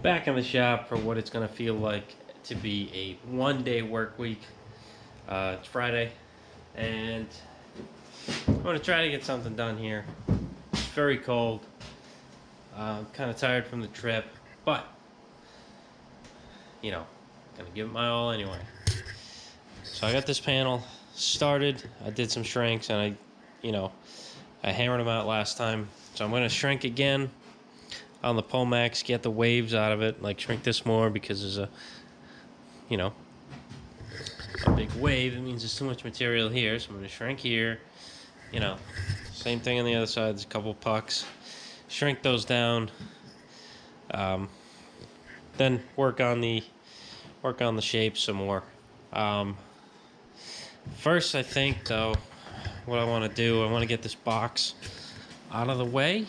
Back in the shop for what it's going to feel like to be a 1 day work week. It's Friday, and I'm going to try to get something done here. It's very cold. I'm kind of tired from the trip, but, going to give it my all anyway. So I got this panel started. I did some shrinks, and I hammered them out last time. So I'm going to shrink again on the Pomax, get the waves out of it, like shrink this more because there's a big wave. It means there's too much material here, so I'm going to shrink here. Same thing on the other side. There's a couple pucks. Shrink those down. Then work on the shape some more. First, I think though, what I want to do, I want to get this box out of the way.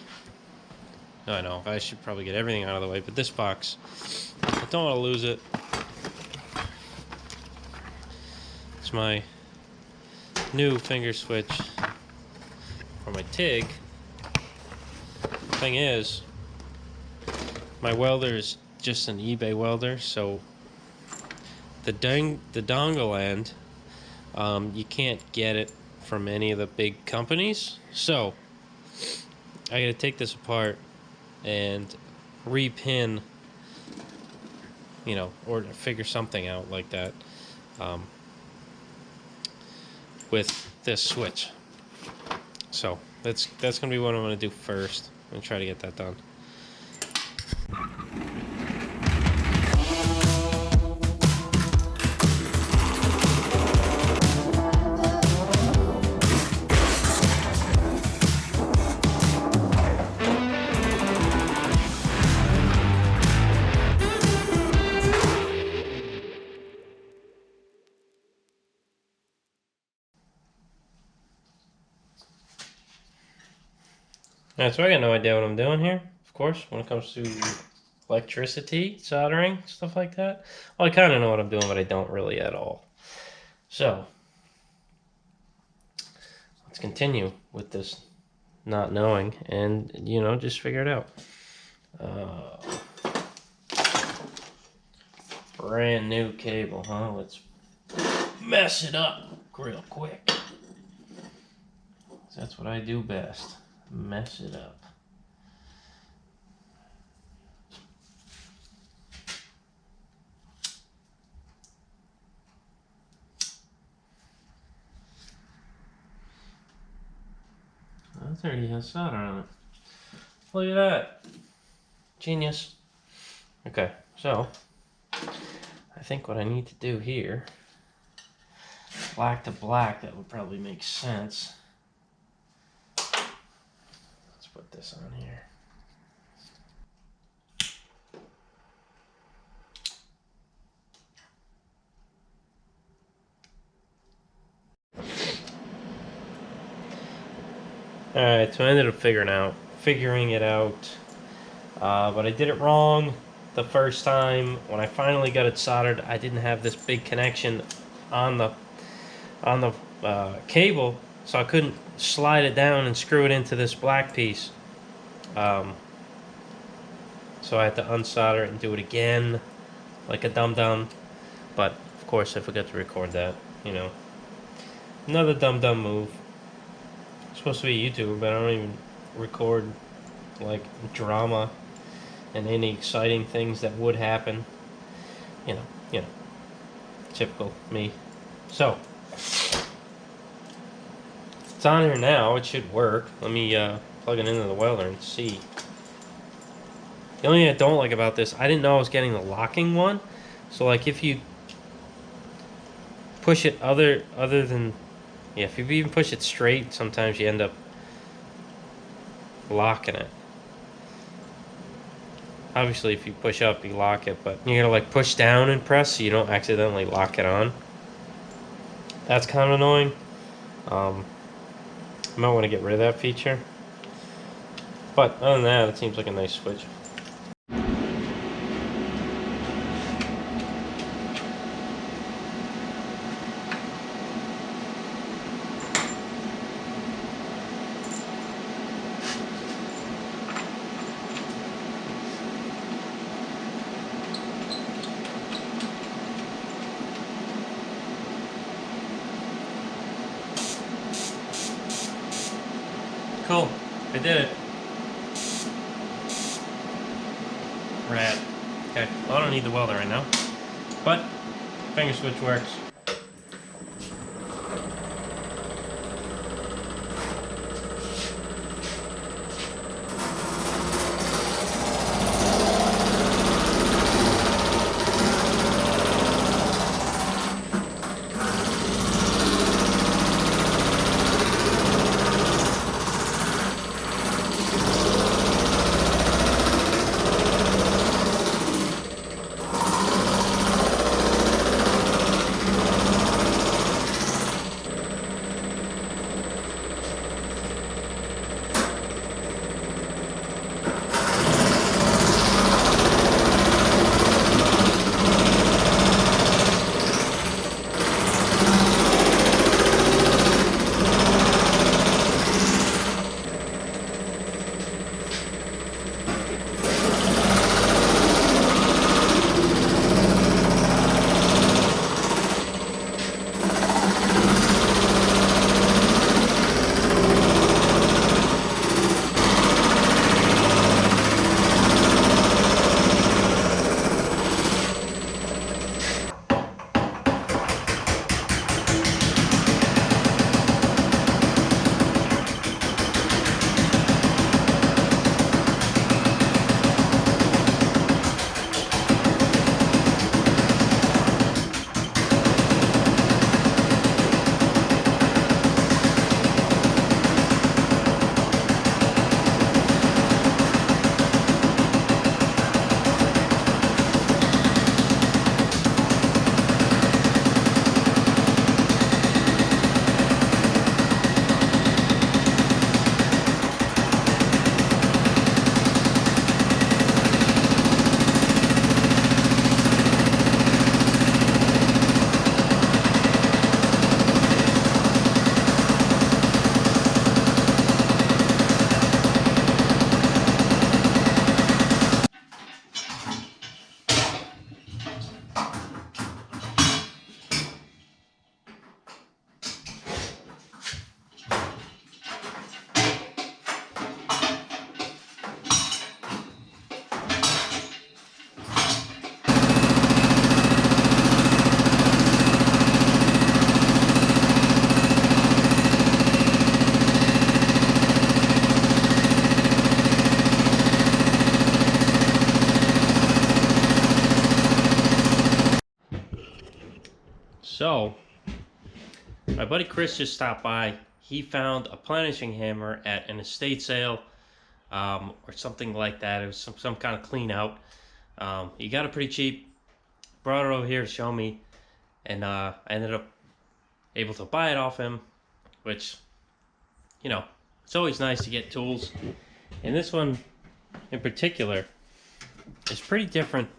I know I should probably get everything out of the way, but this box, I don't want to lose it. It's my new finger switch for my TIG. Thing is, my welder is just an eBay welder, so the dongle end, you can't get it from any of the big companies. So I gotta take this apart and repin, or figure something out like that, with this switch. So that's gonna be what I'm gonna do first. I'm gonna try to get that done. Alright, so I got no idea what I'm doing here, of course, when it comes to electricity, soldering, stuff like that. Well, I kind of know what I'm doing, but I don't really at all. So, let's continue with this not knowing and, just figure it out. Brand new cable, huh? Let's mess it up real quick. That's what I do best. Mess it up. That already has solder on it. Look at that. Genius. Okay, so I think what I need to do here, black to black, that would probably make sense. Let's put this on here. Alright, so I ended up figuring it out, but I did it wrong the first time. When I finally got it soldered, I didn't have this big connection on the cable, so I couldn't slide it down and screw it into this black piece. So I had to unsolder it and do it again, like a dum-dum. But of course, I forgot to record that. Another dum-dum move. I'm supposed to be a YouTuber, but I don't even record like drama and any exciting things that would happen. Typical me. So it's on here now. It should work. Let me plug it into the welder and see. The only thing I don't like about this, I didn't know I was getting the locking one. So like if you push it other than, if you even push it straight, sometimes you end up locking it. Obviously if you push up, you lock it, but you gotta like push down and press so you don't accidentally lock it on. That's kind of annoying. I might want to get rid of that feature. But other than that, it seems like a nice switch. did it. Rad. Okay, well, I don't need the welder right now, but finger switch works. So, my buddy Chris just stopped by. He found a planishing hammer at an estate sale, or something like that. It was some kind of clean out. He got it pretty cheap. Brought it over here to show me, and I ended up able to buy it off him, which, you know, it's always nice to get tools. And this one in particular is pretty different.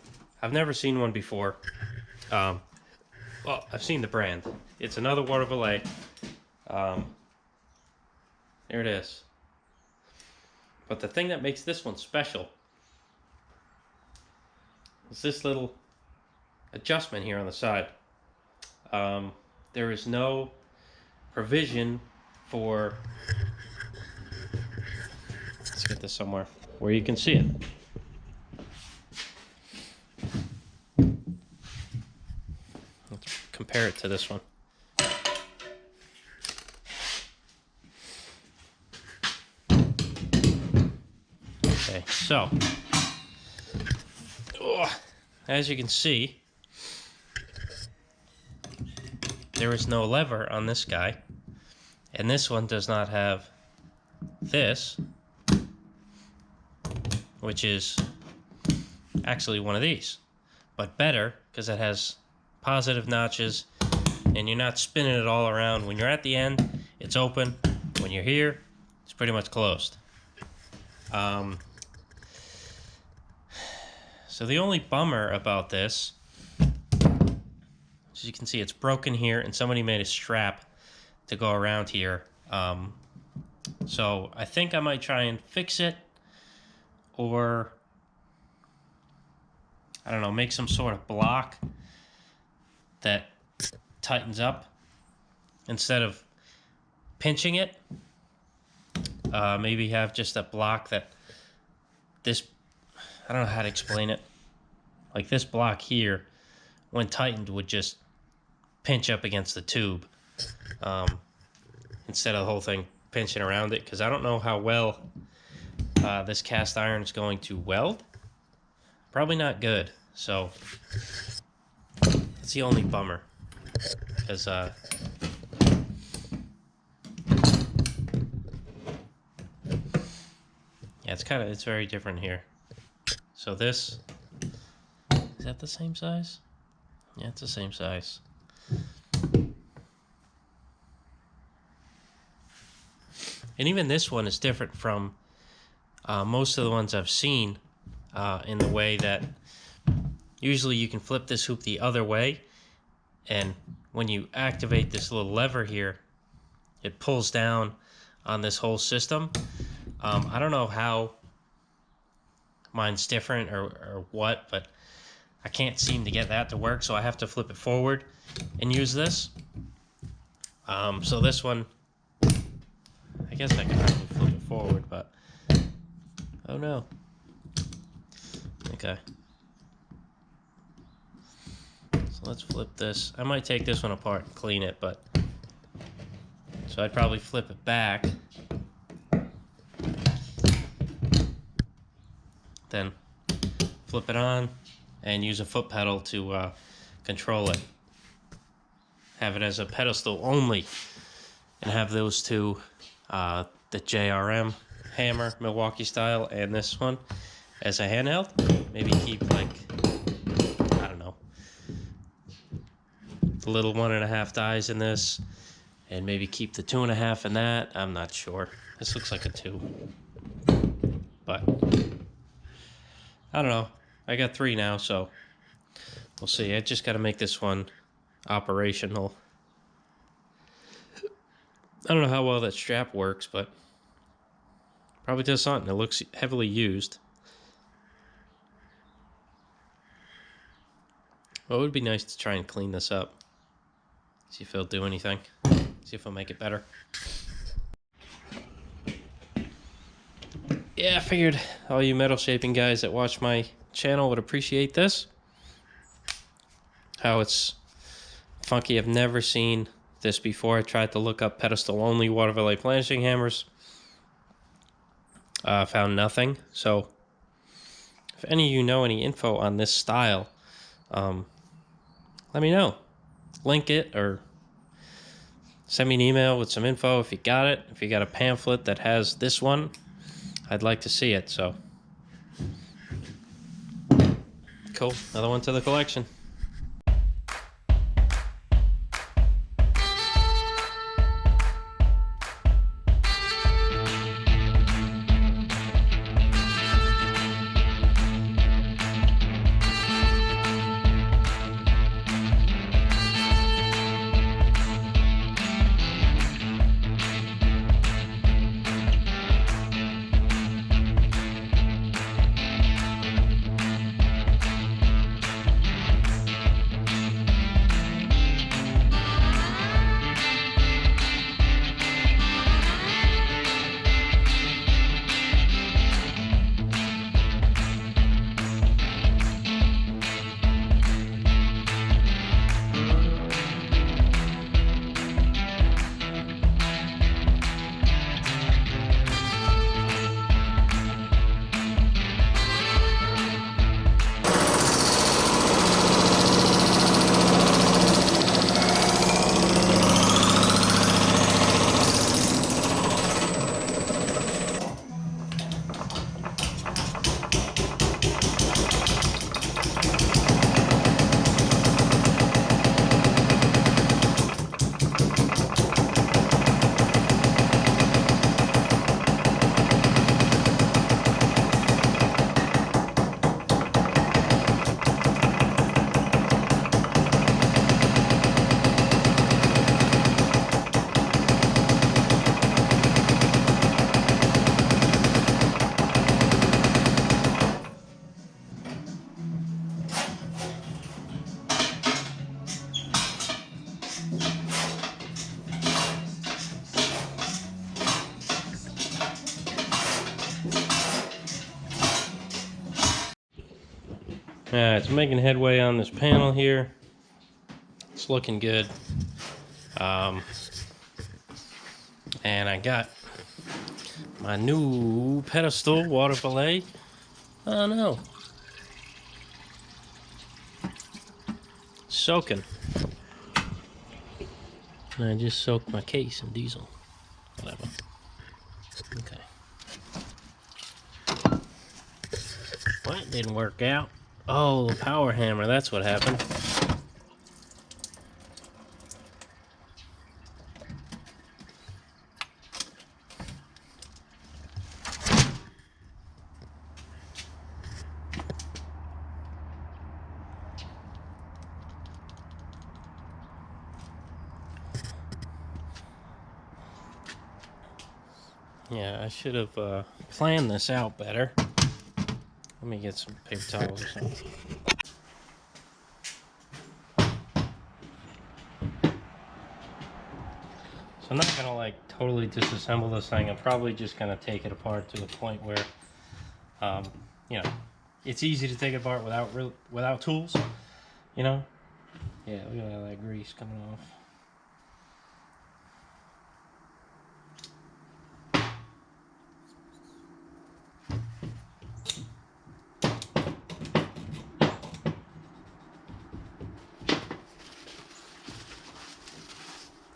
I've never seen one before. Well, I've seen the brand. It's another Watervliet. There it is. But the thing that makes this one special is this little adjustment here on the side. There is no provision for, let's get this somewhere where you can see it. Compare it to this one. Okay, so as you can see, there is no lever on this guy, and this one does not have this, which is actually one of these, but better because it has positive notches, and you're not spinning it all around. When you're at the end, it's open. When you're here, it's pretty much closed. So the only bummer about this, as you can see, it's broken here, and somebody made a strap to go around here. So I think I might try and fix it, or I don't know, make some sort of block that tightens up instead of pinching it. Maybe have just a block that this, I don't know how to explain it. Like this block here, when tightened, would just pinch up against the tube instead of the whole thing pinching around it, because I don't know how well this cast iron is going to weld. Probably not good. So that's the only bummer, because yeah, it's very different here. So this, is that the same size? Yeah, it's the same size. And even this one is different from most of the ones I've seen, in the way that usually you can flip this hoop the other way, and when you activate this little lever here, it pulls down on this whole system. I don't know how mine's different or what, but I can't seem to get that to work, so I have to flip it forward and use this. So this one, I guess I can probably flip it forward, but oh no. Okay. So let's flip this. I might take this one apart and clean it, but so I'd probably flip it back, then flip it on and use a foot pedal to control it. Have it as a pedestal only, and have those two, the JRM hammer, Milwaukee style, and this one as a handheld. Maybe keep, like, I don't know, the little 1.5 dies in this, and maybe keep the 2.5 in that. I'm not sure. This looks like a 2, but I don't know. I got 3 now, so we'll see. I just got to make this one operational. I don't know how well that strap works, but probably does something. It looks heavily used. Well, it would be nice to try and clean this up. See if it'll do anything. See if it'll make it better. Yeah, I figured all you metal shaping guys that watch my channel would appreciate this. How it's funky. I've never seen this before. I tried to look up pedestal only Watervliet Planishing hammers. Found nothing. So if any of you know any info on this style, let me know. Link it or send me an email with some info if you got it. If you got a pamphlet that has this one, I'd like to see it. So cool. Another one to the collection. It's making headway on this panel here. It's looking good. And I got my new pedestal Watervliet. Oh no. Soaking. And I just soaked my case in diesel. Whatever. Okay. Well, that didn't work out. Oh, the power hammer, that's what happened. Yeah, I should have planned this out better. Let me get some paper towels or something. So I'm not gonna like totally disassemble this thing. I'm probably just gonna take it apart to the point where, you know, it's easy to take it apart without tools. You know? Yeah, look at all that grease coming off.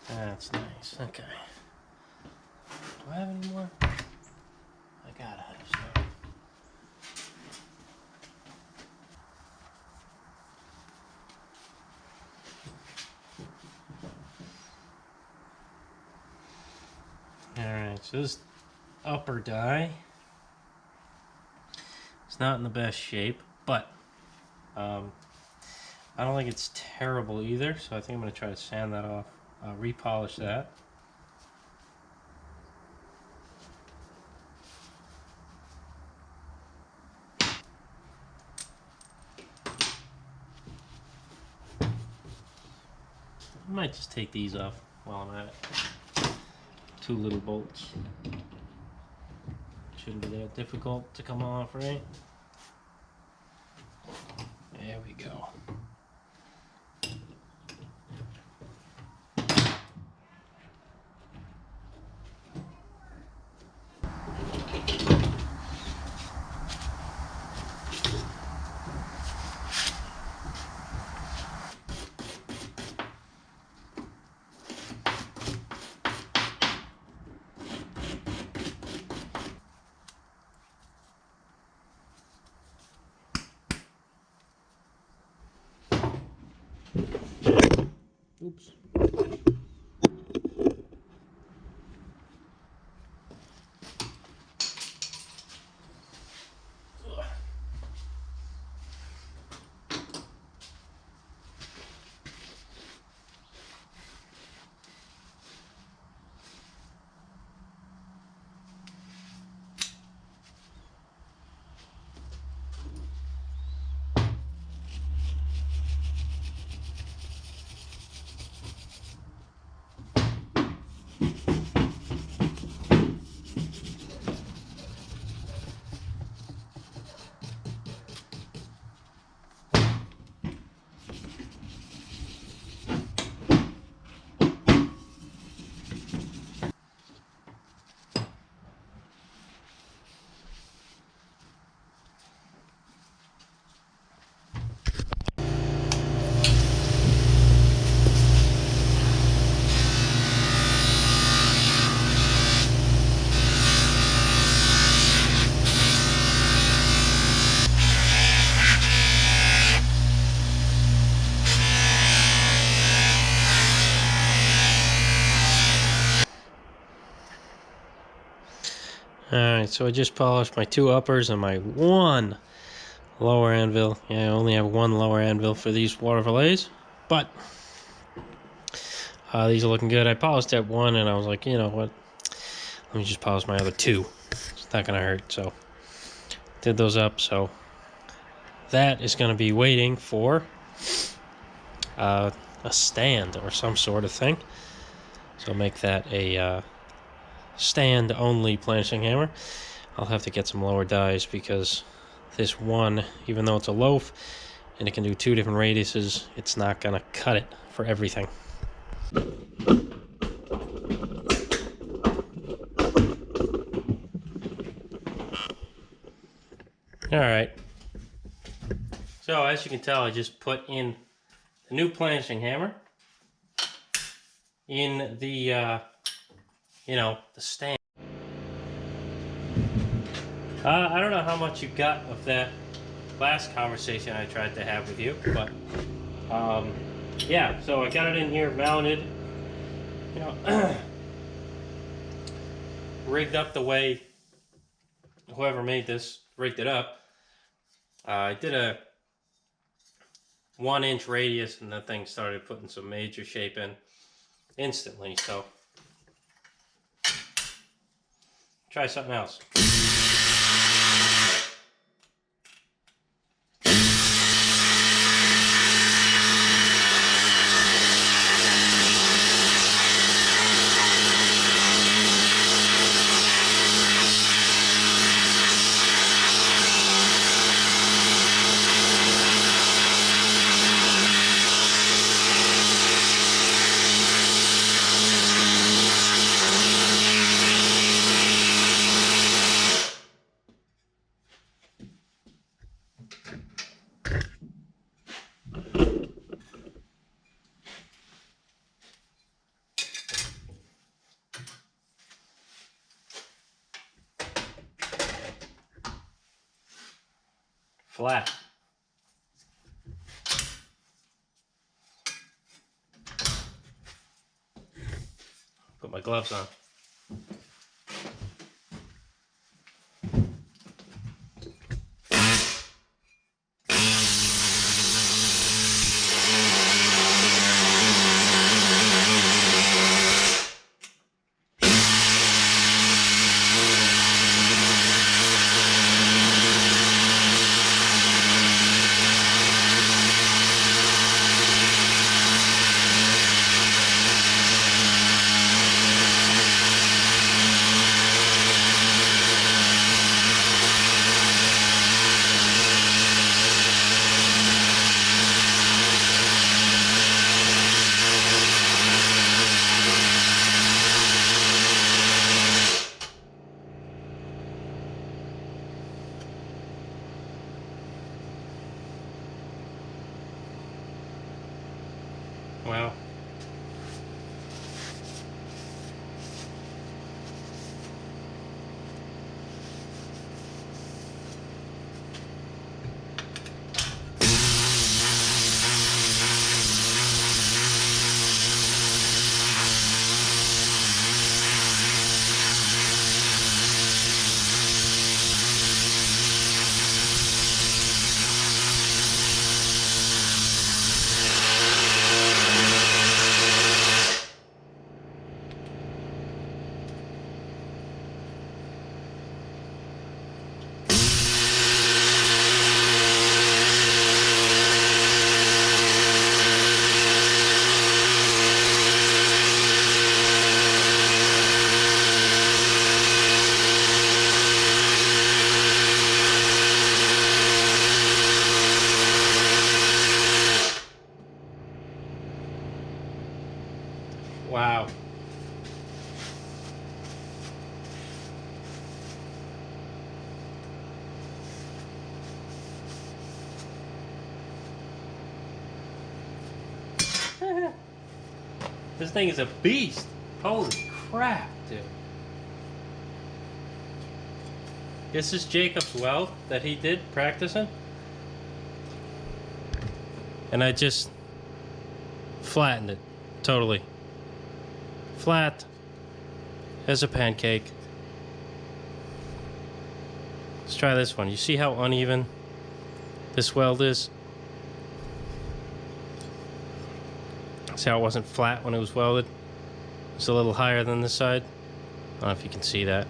That's nice. Okay. Do I have any more? I gotta have some. Alright, so this upper die, it's not in the best shape, but I don't think it's terrible either, so I think I'm going to try to sand that off, repolish that. I might just take these off while I'm at it. 2 little bolts. Shouldn't be that difficult to come off, right? There we go. Oops. Alright, so I just polished my 2 uppers and my 1 lower anvil. Yeah, I only have 1 lower anvil for these Watervliets, but these are looking good. I polished that 1 and I was like, you know what, let me just polish my other 2. It's not gonna hurt, so did those up. So that is gonna be waiting for a stand or some sort of thing. So I'll make that a stand only planishing hammer. I'll have to get some lower dies because this one, even though it's a loaf and it can do 2 different radiuses, it's not gonna cut it for everything. All right. So as you can tell, I just put in the new planishing hammer in the, the stand. I don't know how much you got of that last conversation I tried to have with you, but yeah. So I got it in here mounted, rigged up the way whoever made this rigged it up. I did a 1-inch radius, and the thing started putting some major shape in instantly. So try something else. Flat. Put my gloves on. Well, wow. This thing is a beast. Holy crap, dude. This is Jacob's weld that he did practicing. And I just flattened it totally. Flat as a pancake. Let's try this one. You see how uneven this weld is? See how it wasn't flat when it was welded? It's a little higher than this side. I don't know if you can see that.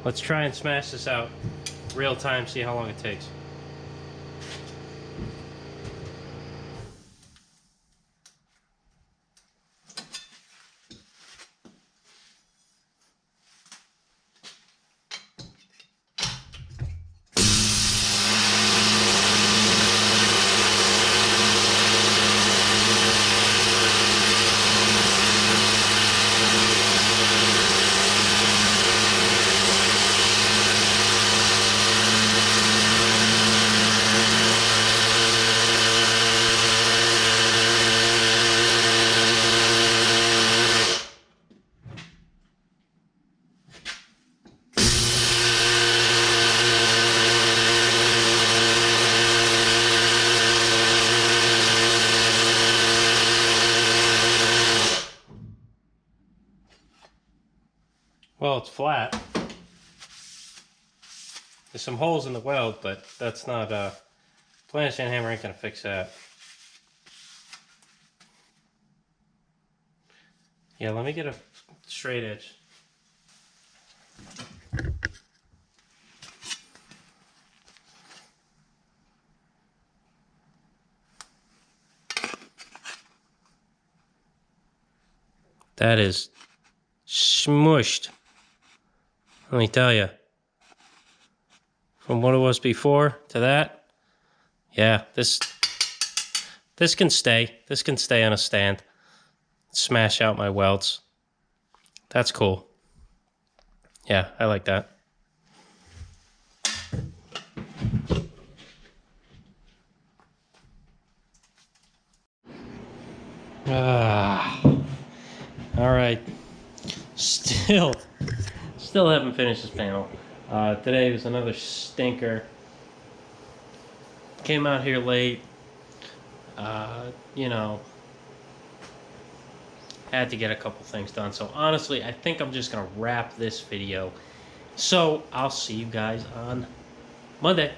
Let's try and smash this out real time, see how long it takes. Well, it's flat. There's some holes in the weld, but that's not, planishing hammer ain't gonna fix that. Yeah, let me get a straight edge. That is smushed. Let me tell you. From what it was before to that, yeah, this can stay. This can stay on a stand. Smash out my welds. That's cool. Yeah, I like that. All right. Still haven't finished this panel. Today was another stinker. Came out here late. You know, had to get a couple things done. So honestly, I think I'm just gonna wrap this video. So I'll see you guys on Monday.